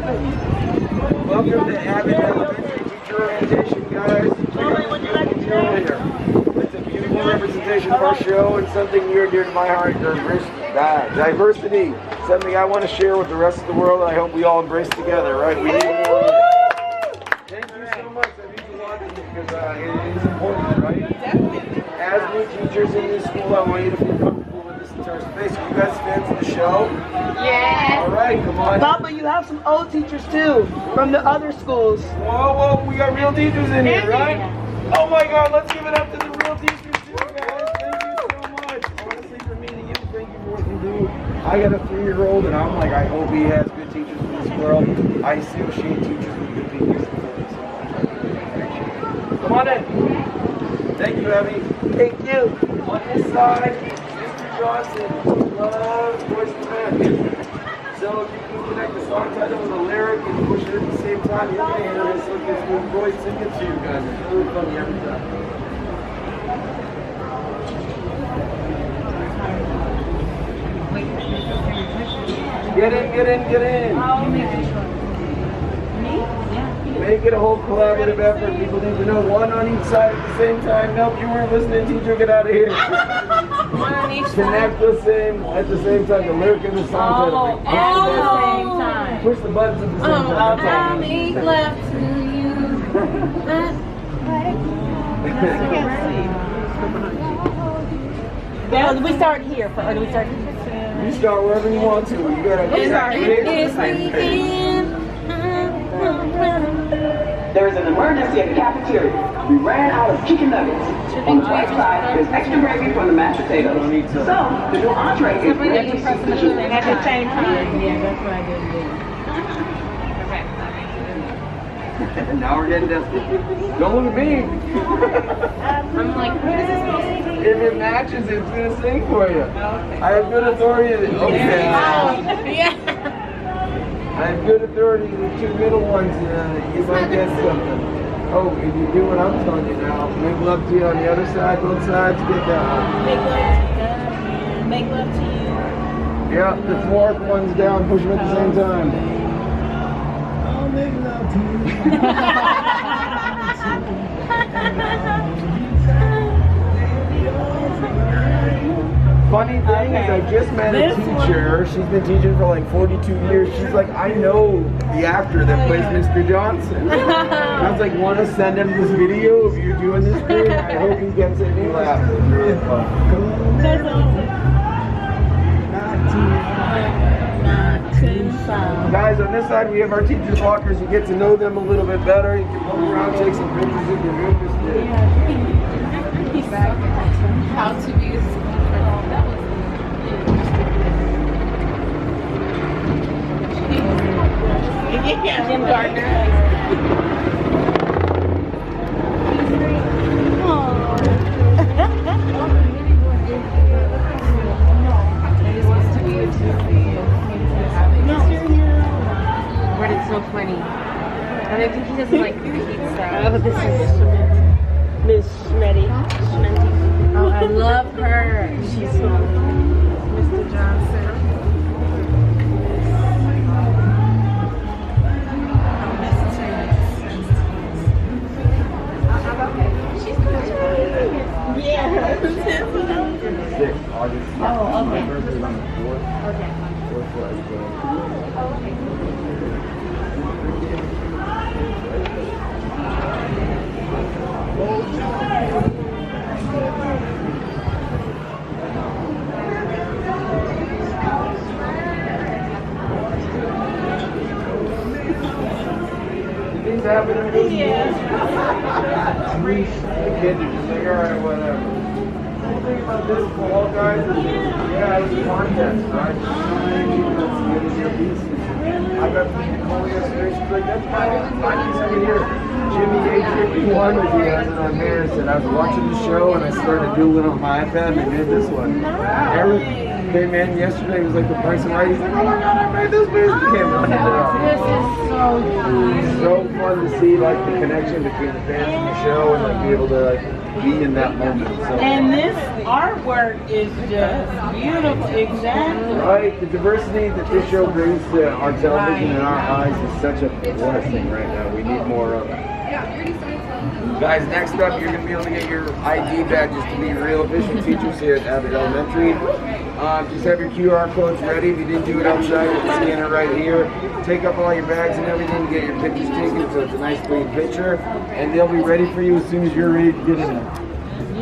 Welcome to Abbott Elementary Teacher Orientation, guys. Earlier. It's a beautiful representation of our show and something near and dear to my heart, diversity. Something I want to share with the rest of the world, and I hope we all embrace together, right? We need more of it. Thank you so much. That means a lot to me because it is important, right? Definitely. As new teachers in this school, I want you to feel comfortable with this entire space. Are you guys fans of the show? Yeah. All right, come on. Papa, you have some old teachers too, from the other schools. Whoa, we got real teachers in here, right? Oh my God, let's give it up to the real teachers too, guys. Thank you so much. Honestly, for me to you, thank you for what you do. I got a 3-year-old, and I'm like, I hope he has good teachers in this world. I associate teachers with good teachers. Come on in. Thank you, Abby. Thank you. On this side, Mr. Johnson loves voice command. So if you can connect the song title with a lyric and push it at the same time, you're going to hear this good voice sing it to you guys. It's really funny every time. Get in. Make it a whole collaborative effort. People need to know one on each side at the same time. Nope, you weren't listening, teacher, get out of here. One on each side. Connect at the same time, the lyric and the song title. At the same time. Push the buttons at the same time. I'll make love to you. Well, we start here, or do we start here? You start wherever you want to. You gotta There is an emergency at the cafeteria. We ran out of chicken nuggets. On the right side, there's extra gravy for the mashed potatoes. So, the new entree is ready to At the same time. Yeah, that's what I did. Now we're getting desperate. Don't look at me. I'm like, what is this supposed to be? If it matches, it's gonna sing for you. I have good authority. Okay. Yeah. I have good authority. The 2 middle ones, you might get something. Oh, if you do what I'm telling you now, make love to you on the other side, both sides, get down. Make love to you. Make love to you. Yeah, the 4th one's down, push them at the same time. I'll make love to you. Funny thing is, I just met a teacher. She's been teaching for like 42 years. She's like, I know the actor that plays Mr. Johnson. And I was like, want to send him this video of you doing this thing? I hope he gets it and he laughs. It's really fun. That's awesome. Guys, on this side we have our teachers' lockers. You get to know them a little bit better. You can look around, take some pictures if you're interested. How to use Jim Gardner. But it's so funny. And I think he doesn't like pizza. Oh, this is Miss Schmetty. Oh, I love her. She's Mr. Johnson. Yeah. 6th, August 6th. Oh, okay. My birthday's on the 4th. Okay. 4th. Things happen in this The kids are just like, alright, whatever. The thing about this fall, guys, is it's a contest, right? Let's get in your pieces. I got Nicole yesterday, she's like, that's my piece over here. Jimmy H51 was he has it on Harrison. I was watching the show and I started doodling on my iPad and I made this one. Eric came in yesterday. It was like the price of right. He's like, oh my God, I made this business. This is so cute. It's so fun to see like the connection between the fans and the show and like be able to like be in that moment. So, And this artwork is just beautiful. Exactly. right, the diversity that this show brings to our television and our eyes is such a blessing right now. We need more of it. Guys, next up, you're going to be able to get your ID badges to be real official teachers here at Abbott Elementary. Just have your QR codes ready. If you didn't do it outside, you can scan it right here. Take up all your bags and everything, get your pictures taken so it's a nice clean picture. And they'll be ready for you as soon as you're ready to get in there.